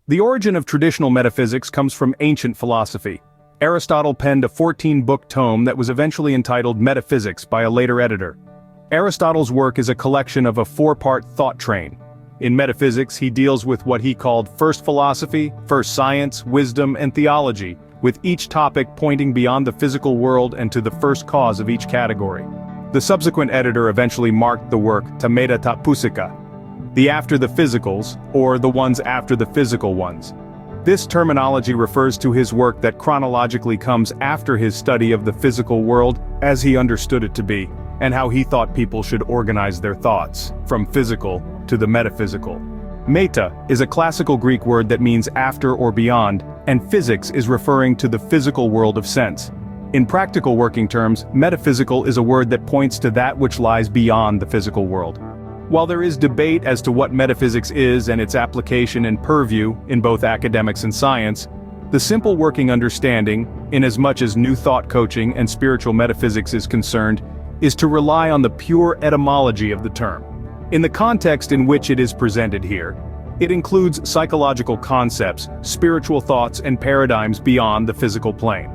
The origin of traditional metaphysics comes from ancient philosophy. Aristotle penned a 14-book tome that was eventually entitled Metaphysics by a later editor. Aristotle's work is a collection of a 4-part thought train. In metaphysics, he deals with what he called first philosophy, first science, wisdom, and theology, with each topic pointing beyond the physical world and to the first cause of each category. The subsequent editor eventually marked the work to Metaphysical, the after the physicals, or the ones after the physical ones. This terminology refers to his work that chronologically comes after his study of the physical world as he understood it to be, and how he thought people should organize their thoughts, from physical to the metaphysical. Meta is a classical Greek word that means after or beyond, and physics is referring to the physical world of sense. In practical working terms, metaphysical is a word that points to that which lies beyond the physical world. While there is debate as to what metaphysics is and its application and purview in both academics and science, the simple working understanding, inasmuch as New Thought coaching and spiritual metaphysics is concerned, is to rely on the pure etymology of the term. In the context in which it is presented here, it includes psychological concepts, spiritual thoughts and paradigms beyond the physical plane.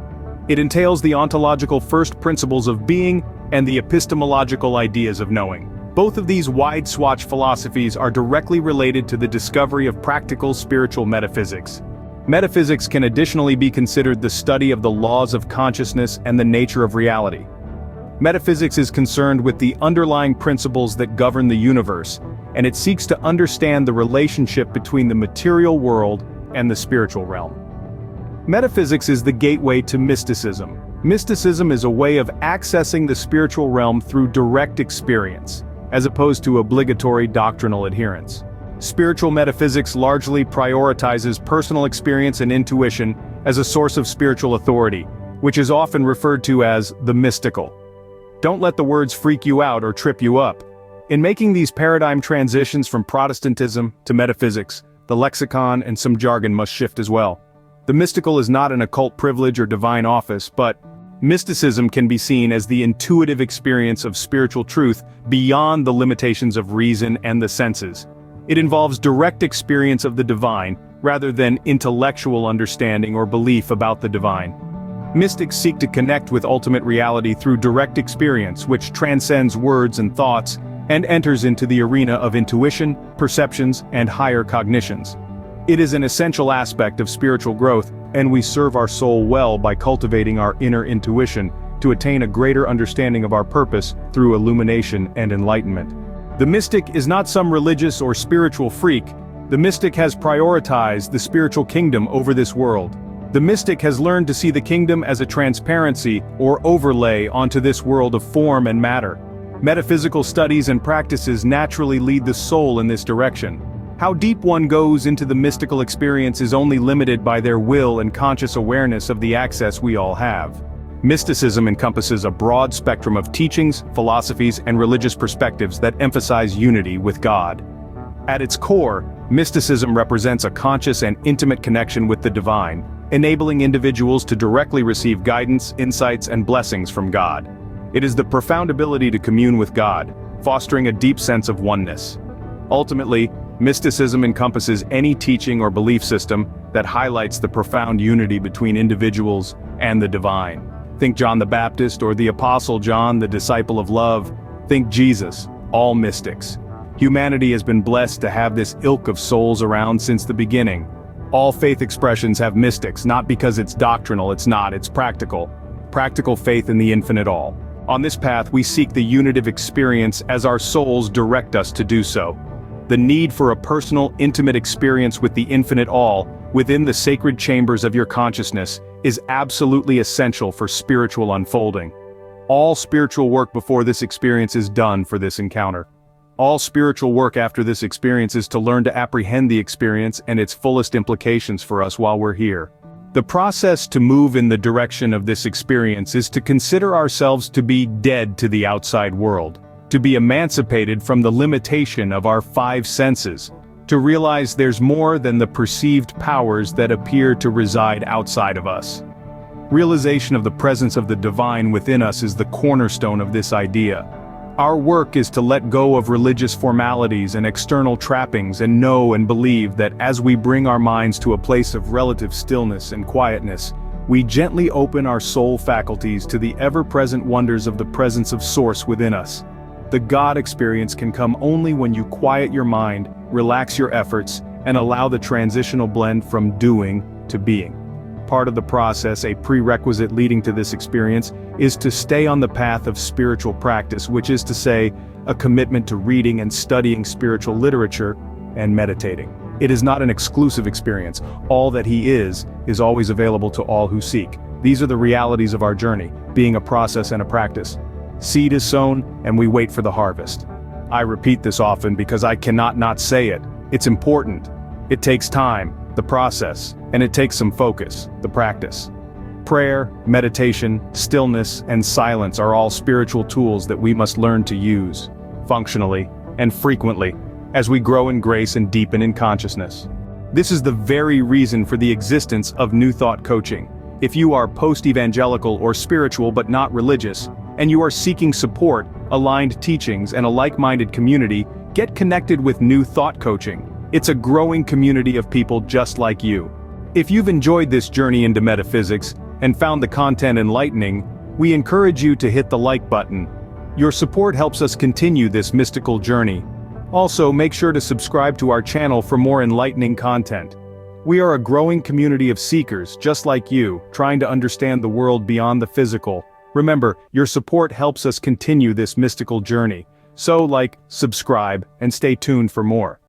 It entails the ontological first principles of being and the epistemological ideas of knowing. Both of these wide-swatch philosophies are directly related to the discovery of practical spiritual metaphysics. Metaphysics can additionally be considered the study of the laws of consciousness and the nature of reality. Metaphysics is concerned with the underlying principles that govern the universe, and it seeks to understand the relationship between the material world and the spiritual realm. Metaphysics is the gateway to mysticism. Mysticism is a way of accessing the spiritual realm through direct experience, as opposed to obligatory doctrinal adherence. Spiritual metaphysics largely prioritizes personal experience and intuition as a source of spiritual authority, which is often referred to as the mystical. Don't let the words freak you out or trip you up. In making these paradigm transitions from Protestantism to metaphysics, the lexicon and some jargon must shift as well. The mystical is not an occult privilege or divine office, but mysticism can be seen as the intuitive experience of spiritual truth beyond the limitations of reason and the senses. It involves direct experience of the divine, rather than intellectual understanding or belief about the divine. Mystics seek to connect with ultimate reality through direct experience, which transcends words and thoughts, and enters into the arena of intuition, perceptions, and higher cognitions. It is an essential aspect of spiritual growth, and we serve our soul well by cultivating our inner intuition to attain a greater understanding of our purpose through illumination and enlightenment. The mystic is not some religious or spiritual freak. The mystic has prioritized the spiritual kingdom over this world. The mystic has learned to see the kingdom as a transparency or overlay onto this world of form and matter. Metaphysical studies and practices naturally lead the soul in this direction. How deep one goes into the mystical experience is only limited by their will and conscious awareness of the access we all have. Mysticism encompasses a broad spectrum of teachings, philosophies, and religious perspectives that emphasize unity with God. At its core, mysticism represents a conscious and intimate connection with the divine, enabling individuals to directly receive guidance, insights, and blessings from God. It is the profound ability to commune with God, fostering a deep sense of oneness. Ultimately, mysticism encompasses any teaching or belief system that highlights the profound unity between individuals and the divine. Think John the Baptist or the Apostle John, the disciple of love. Think Jesus, all mystics. Humanity has been blessed to have this ilk of souls around since the beginning. All faith expressions have mystics, not because it's doctrinal, it's practical. Practical faith in the infinite all. On this path we seek the unitive experience as our souls direct us to do so. The need for a personal, intimate experience with the infinite all, within the sacred chambers of your consciousness, is absolutely essential for spiritual unfolding. All spiritual work before this experience is done for this encounter. All spiritual work after this experience is to learn to apprehend the experience and its fullest implications for us while we're here. The process to move in the direction of this experience is to consider ourselves to be dead to the outside world, to be emancipated from the limitation of our 5 senses, to realize there's more than the perceived powers that appear to reside outside of us. Realization of the presence of the divine within us is the cornerstone of this idea. Our work is to let go of religious formalities and external trappings and know and believe that as we bring our minds to a place of relative stillness and quietness, we gently open our soul faculties to the ever-present wonders of the presence of Source within us. The God experience can come only when you quiet your mind, relax your efforts, and allow the transitional blend from doing to being. Part of the process, a prerequisite leading to this experience, is to stay on the path of spiritual practice, which is to say, a commitment to reading and studying spiritual literature and meditating. It is not an exclusive experience. All that He is always available to all who seek. These are the realities of our journey, being a process and a practice. Seed is sown, and we wait for the harvest. I repeat this often because I cannot not say it. It's important. It takes time, the process, and it takes some focus, the practice. Prayer, meditation, stillness, and silence are all spiritual tools that we must learn to use, functionally, and frequently, as we grow in grace and deepen in consciousness. This is the very reason for the existence of New Thought coaching. If you are post-evangelical or spiritual but not religious, and you are seeking support, aligned teachings, and a like-minded community, get connected with New Thought coaching. It's a growing community of people just like you. If you've enjoyed this journey into metaphysics and found the content enlightening, we encourage you to hit the like button. Your support helps us continue this mystical journey. Also, make sure to subscribe to our channel for more enlightening content. We are a growing community of seekers, just like you, trying to understand the world beyond the physical. Remember, your support helps us continue this mystical journey. So, subscribe, and stay tuned for more.